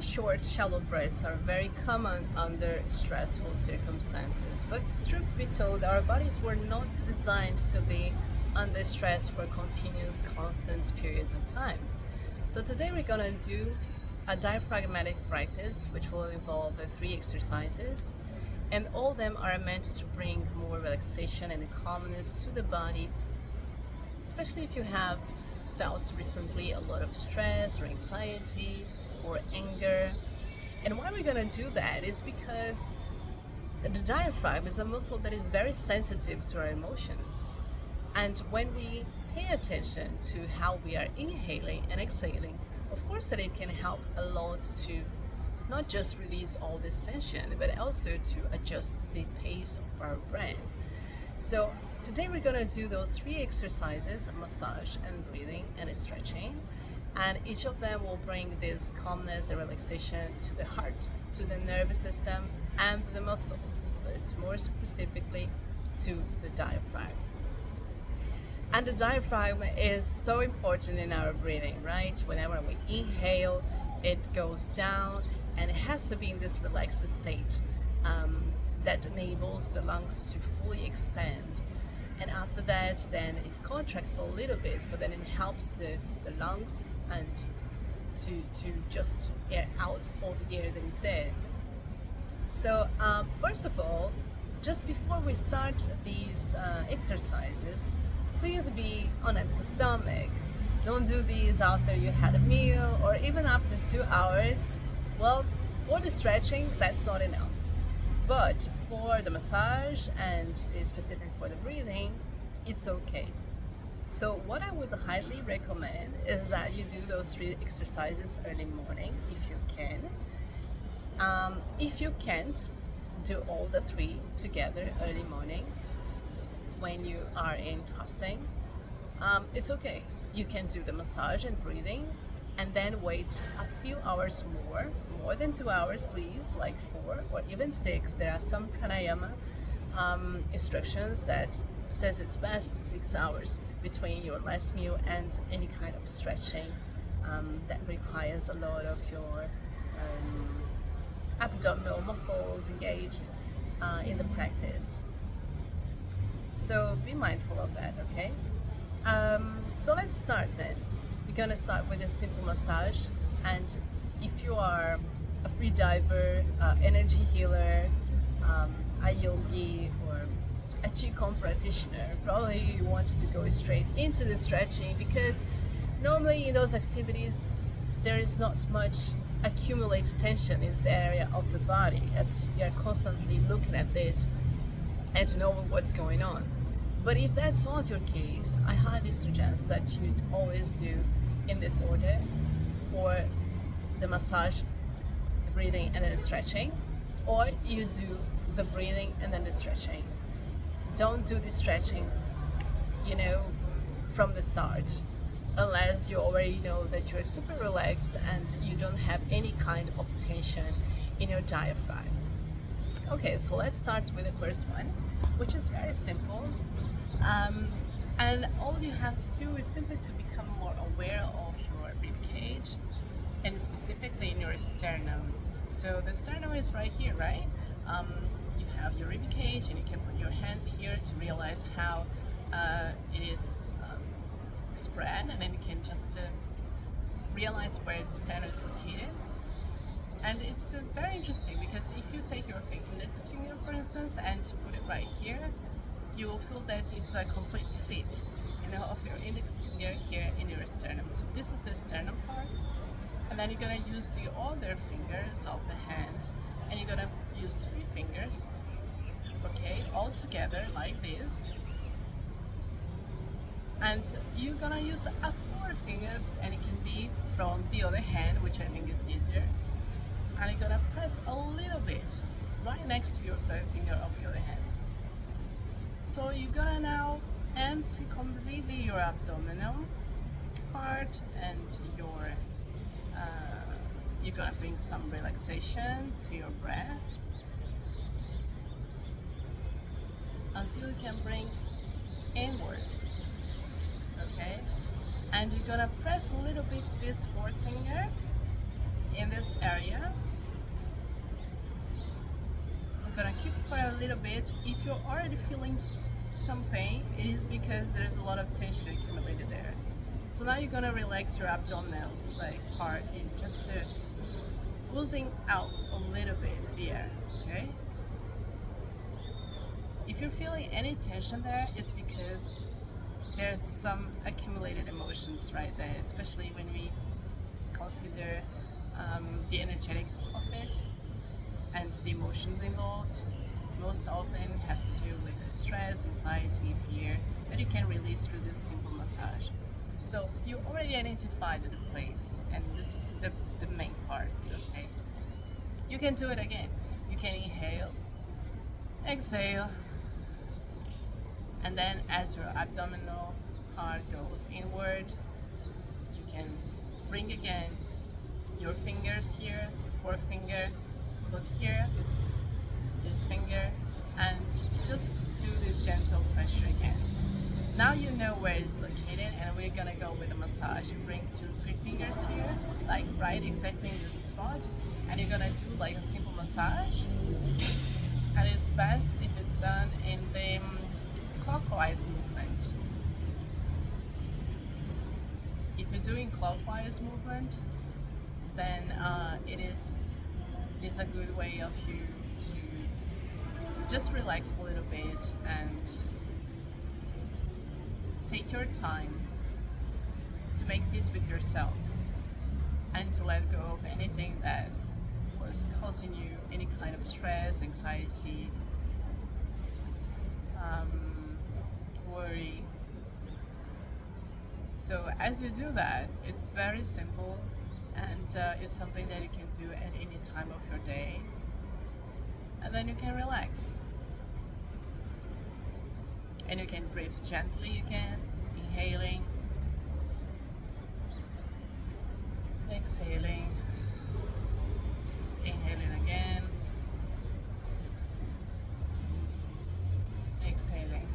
short, shallow breaths are very common under stressful circumstances, but truth be told, our bodies were not designed to be under stress for continuous, constant periods of time. So today we're gonna do a diaphragmatic practice, which will involve the three exercises, and all of them are meant to bring more relaxation and calmness to the body, especially if you have felt recently a lot of stress or anxiety or anger. And why we're gonna do that is because the diaphragm is a muscle that is very sensitive to our emotions. And when we pay attention to how we are inhaling and exhaling, of course that it can help a lot to not just release all this tension, but also to adjust the pace of our breath. So today we're gonna do those three exercises: massage and breathing and stretching. And each of them will bring this calmness and relaxation to the heart, to the nervous system, and the muscles, but more specifically to the diaphragm. And the diaphragm is so important in our breathing, right? Whenever we inhale, it goes down and it has to be in this relaxed state that enables the lungs to fully expand. And after that, then it contracts a little bit, so then it helps the lungs and to just air out all the air that is there. So first of all, just before we start these exercises, please be on empty stomach. Don't do these after you had a meal or even after 2 hours. Well, for the stretching, that's not enough. But for the massage and specific for the breathing, it's okay. So what I would highly recommend is that you do those three exercises early morning if you can. If you can't, do all the three together early morning when you are in fasting. It's okay. You can do the massage and breathing and then wait a few hours more than 2 hours, please, like 4 or even 6. There are some pranayama instructions that says it's best 6 hours between your last meal and any kind of stretching that requires a lot of your abdominal muscles engaged in the practice. So be mindful of that, okay? So let's start then. We're gonna start with a simple massage, and if you are a free diver, energy healer, a yogi, or a qigong practitioner, probably you want to go straight into the stretching, because normally in those activities there is not much accumulated tension in this area of the body, as you are constantly looking at it and knowing what's going on. But if that's not your case, I highly suggest that you always do in this order, or the massage, the breathing, and then the stretching, or you do the breathing and then the stretching. Don't do the stretching, from the start, unless you already know that you're super relaxed and you don't have any kind of tension in your diaphragm. Okay, so let's start with the first one, which is very simple. And all you have to do is simply to become more aware of your rib cage, and specifically in your sternum. So the sternum is right here, right? You have your rib cage, and you can put your hands here to realize how it is spread, and then you can just realize where the sternum is located. And it's very interesting, because if you take your index finger, for instance, and put it right here, you will feel that it's a complete fit, of your index finger here in your sternum. So this is the sternum part, and then you're gonna use the other fingers of the hand, and you're gonna use 3 fingers, okay, all together like this. And you're gonna use a 4th finger, and it can be from the other hand, which I think is easier. And you're gonna press a little bit right next to your 3rd finger of your hand. So you're gonna now empty completely your abdominal part, and you're gonna bring some relaxation to your breath until you can bring inwards, okay? And you're gonna press a little bit this 4th finger in this area. I'm gonna keep for a little bit. If you're already feeling some pain, it is because there's a lot of tension accumulated there. So now you're gonna relax your abdominal part and just oozing out a little bit the air, okay? If you're feeling any tension there, it's because there's some accumulated emotions right there, especially when we consider the energetics of it and the emotions involved. Most often has to do with stress, anxiety, fear that you can release through this simple massage. So you already identified the place, and this is the main part, okay? You can do it again. You can inhale, exhale, and then as your abdominal part goes inward, you can bring again your fingers here, forefinger, put here, this finger, and just do this gentle pressure again. Now you know where it's located, and we're gonna go with a massage. You bring 2-3 fingers here, right exactly in the spot, and you're gonna do a simple massage. And it's best if it's done in the clockwise movement. If you're doing clockwise movement, then it is a good way of you to just relax a little bit and take your time to make peace with yourself and to let go of anything that was causing you any kind of stress, anxiety, worry. So as you do that, it's very simple, and it's something that you can do at any time of your day, and then you can relax. And you can breathe gently again, inhaling, exhaling, inhaling again, exhaling.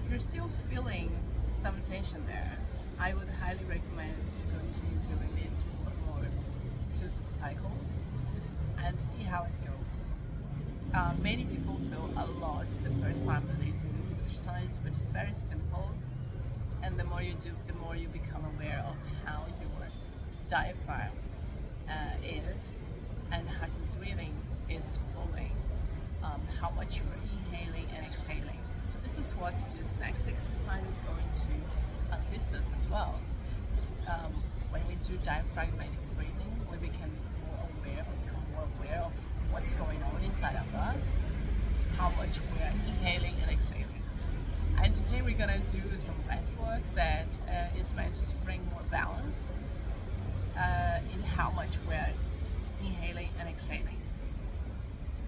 If you're still feeling some tension there, I would highly recommend to continue doing this for more 2 cycles and see how it goes. Many people feel a lot the first time that they do this exercise, but it's very simple, and the more you do, the more you become aware of how your diaphragm is and how your breathing is flowing, how much you're inhaling and exhaling. So this is what this next exercise is going to assist us as well. When we do diaphragmatic breathing, we become become more aware of what's going on inside of us, how much we are inhaling and exhaling. And today we're gonna do some breath work that is meant to bring more balance in how much we're inhaling and exhaling.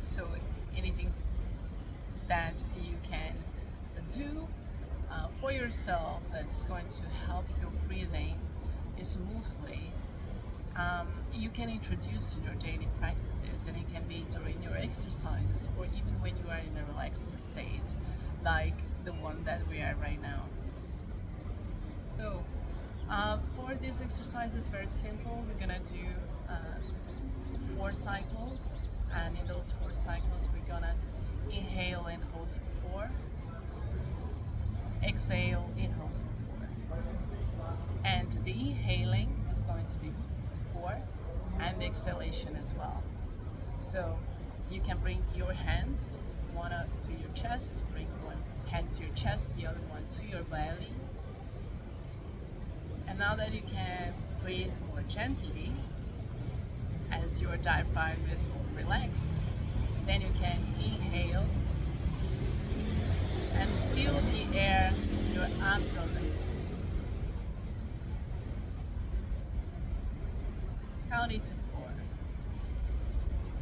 So anything that you can do for yourself that's going to help your breathing smoothly, you can introduce in your daily practices, and it can be during your exercise or even when you are in a relaxed state like the one that we are right now. So for this exercise, it's very simple. We're gonna do 4 cycles, and in those 4 cycles we're gonna inhale and hold for 4, exhale and hold for 4, and the inhaling is going to be 4 and the exhalation as well. So you can bring your hands, one up to your chest, bring one hand to your chest, the other one to your belly. And now that you can breathe more gently as your diaphragm is more relaxed, then you can inhale and feel the air in your abdomen. Counting to 4,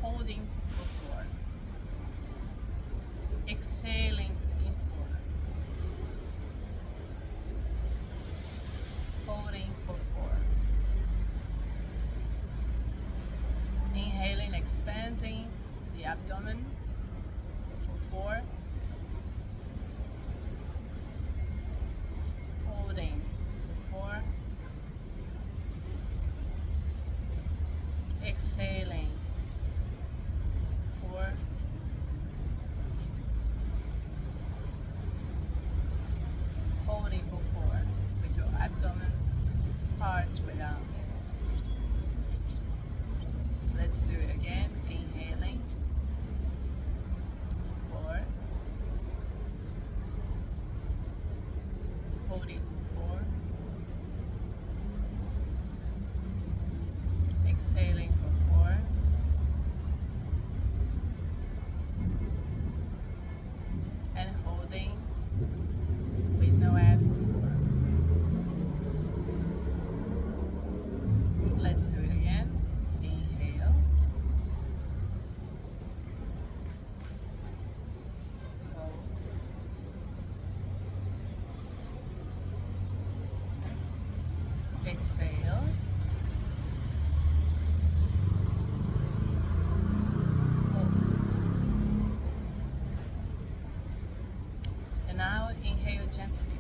holding for 4, exhaling in 4, holding for 4, inhaling, expanding the abdomen for 4, holding for 4, Exhaling. 4. Holding for 4 with your abdomen, heart without. Let's do it again. Inhaling. 4. Holding for 4. Exhaling for 4. And holding with no air for 4. Let's do it again. Inhale. Hold. Exhale. Hold. And now inhale gently.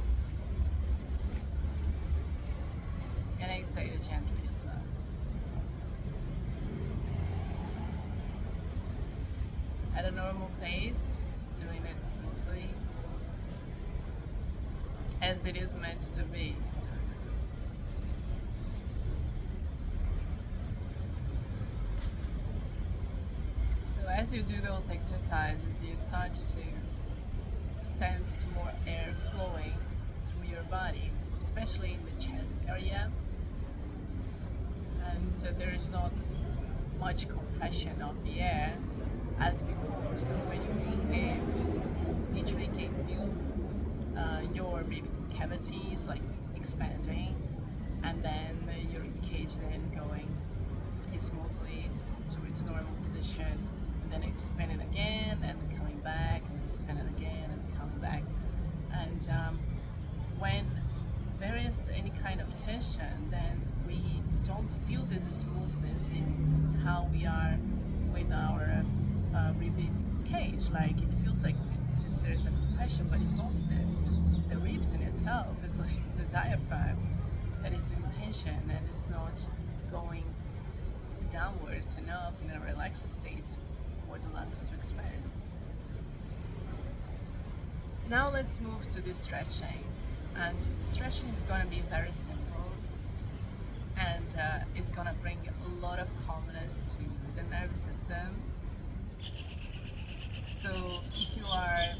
And exhale gently as well. At a normal pace, doing it smoothly, as it is meant to be. So as you do those exercises, you start to sense more air flowing through your body, especially in the chest area. And so there is not much compression of the air as before. So when you inhale, you literally can feel your rib cavities like expanding, and then your ribcage then going smoothly to its normal position, and then expanding again, and coming back, and expanding again, and coming back. And when there is any kind of tension, then we don't feel this smoothness in how we are with our rib cage. Like it feels like there's a compression, but it's not the ribs in itself. It's like the diaphragm that is in tension, and it's not going downwards enough in a relaxed state for the lungs to expand. Now let's move to the stretching, and the stretching is going to be very simple, and it's going to bring a lot of calmness to the nervous system. So if you are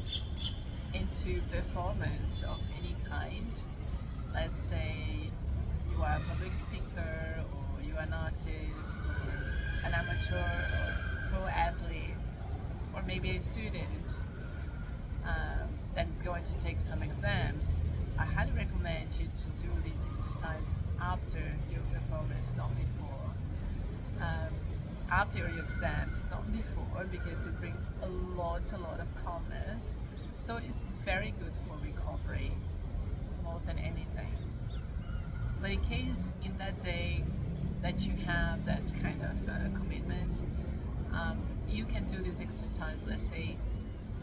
into performance of any kind, let's say you are a public speaker, or you are an artist, or an amateur, or pro athlete, or maybe a student that is going to take some exams, I highly recommend you to do these exercises after your performance, not before. After your exams, not before, because it brings a lot of calmness. So it's very good for recovery more than anything. But in case in that day that you have that kind of commitment, you can do this exercise, let's say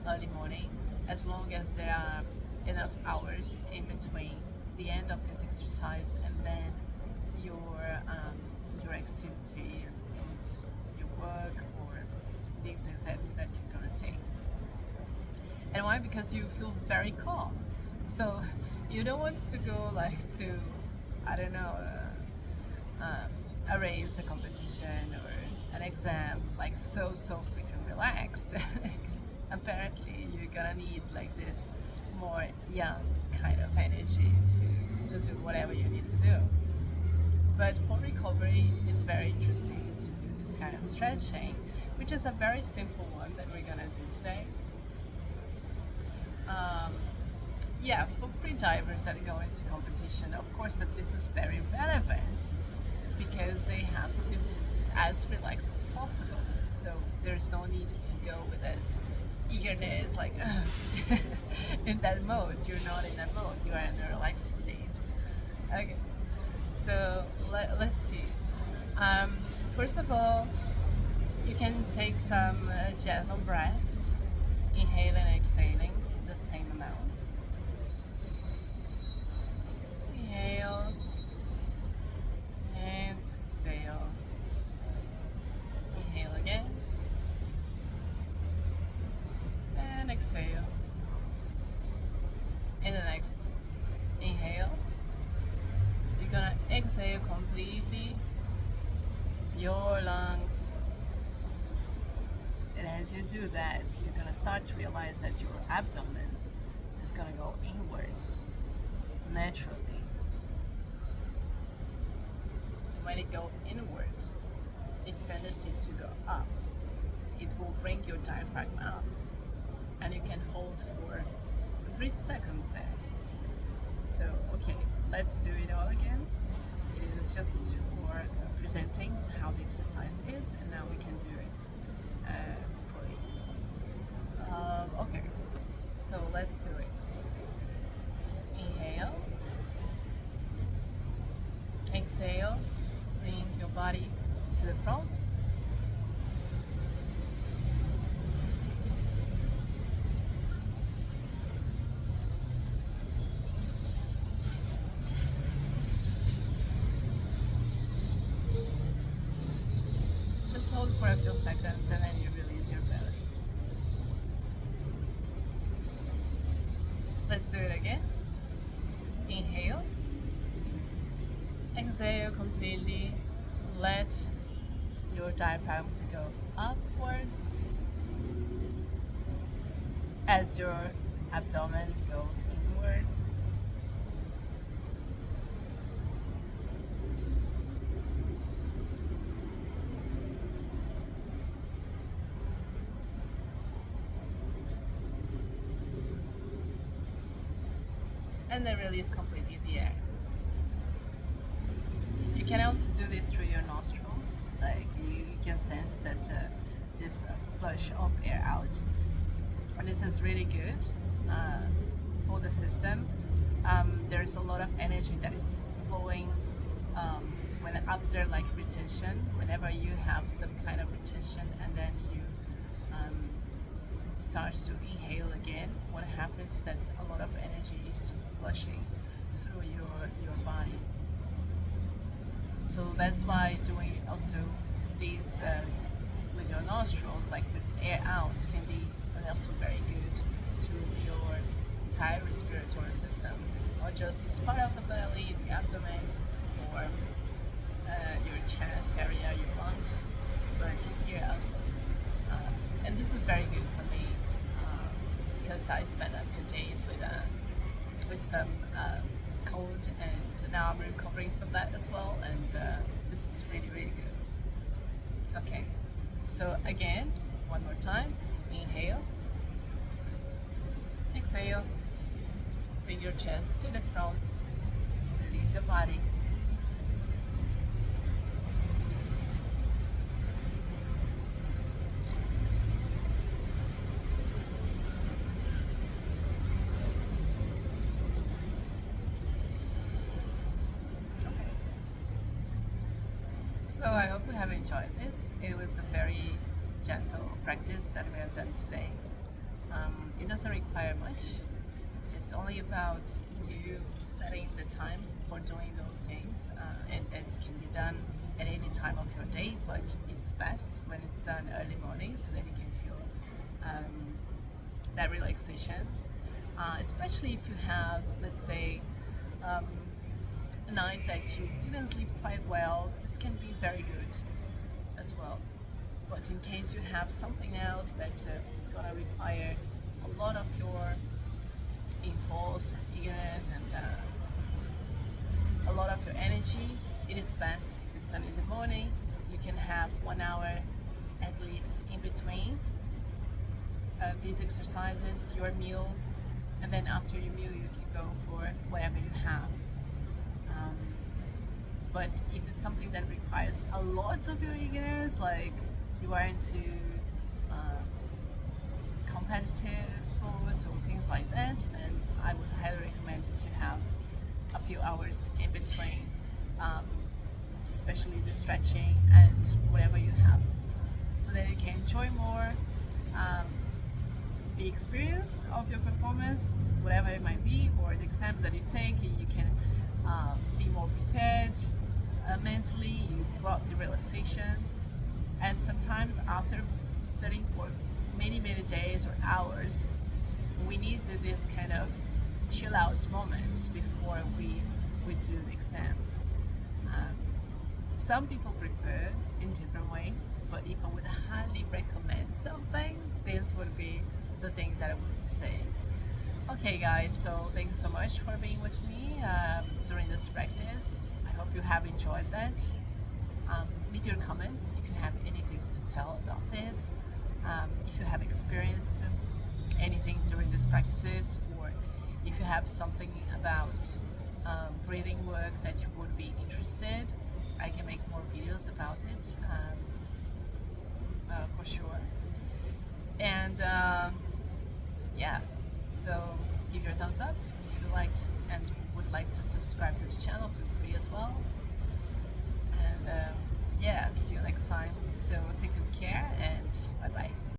early morning, as long as there are enough hours in between the end of this exercise and then your activity and your work or the exam that you're gonna take. And why? Because you feel very calm. So you don't want to go like to, I don't know, a race, a competition, or an exam like so freaking relaxed. Apparently you're gonna need like this more young kind of energy to do whatever you need to do. But for recovery, it's very interesting to do this kind of stretching, which is a very simple one that we're gonna do today. Yeah, for free divers that go into competition, of course that this is very relevant because they have to be as relaxed as possible. So there's no need to go with that eagerness, like in that mode. You're not in that mode. You are in a relaxed state. Okay, so let's see. First of all, you can take some gentle breaths, inhaling and exhaling the same amount. Inhale and exhale. your lungs. And as you do that, you're gonna start to realize that your abdomen is gonna go inwards naturally. When it goes inwards, its tendency is to go up. It will bring your diaphragm up, and you can hold for brief seconds there. So, okay, let's do it all again. It is just for presenting how the exercise is, and now we can do it fully. Okay, so let's do it. Inhale, exhale, bring your body to the front. Just hold for a few seconds and then you release your belly. Let's do it again. Inhale, exhale completely. Let your diaphragm to go upwards as your abdomen goes inward. And then release completely the air. You can also do this through your nostrils, like you can sense that this flush of air out. And this is really good for the system. There's a lot of energy that is flowing when after like retention. Whenever you have some kind of retention and then you start to inhale again, what happens is that a lot of energy is flushing through your body. So that's why doing also these with your nostrils, like with air out, can be also very good to your entire respiratory system, not just this part of the belly, the abdomen, or your chest area, your lungs, but here also. And this is very good for me because I spent a few days with some cold, and now I'm recovering from that as well. And this is really, really good. Okay, so again, one more time. Inhale, exhale, bring your chest to the front, release your body. So I hope you have enjoyed this. It was a very gentle practice that we have done today. It doesn't require much. It's only about you setting the time for doing those things, and it can be done at any time of your day, but it's best when it's done early morning so that you can feel that relaxation, especially if you have, let's say, a night that you didn't sleep quite well. This can be very good as well. But in case you have something else that is going to require a lot of your impulse, eagerness, and a lot of your energy, it is best if it's done in the morning. You can have 1 hour at least in between these exercises, your meal, and then after your meal you can go for whatever you have. But if it's something that requires a lot of your eagerness, like you are into competitive sports or things like that, then I would highly recommend to have a few hours in between, especially the stretching and whatever you have, so that you can enjoy more the experience of your performance, whatever it might be, or the exams that you take. You can be more prepared mentally. You brought the relaxation, and sometimes after studying for many days or hours, we need this kind of chill out moment before we do the exams. Some people prefer in if I would highly recommend something, this would be the thing that I would say. Okay, guys, so thank you so much for being with me during this practice. I hope you have enjoyed that. Leave your comments if you have anything to tell about this. If you have experienced anything during these practices, or if you have something about breathing work that you would be interested, I can make more videos about it for sure. And yeah, so give your thumbs up if you liked and would like to subscribe to the channel. Feel free as well. And yeah, see you next time.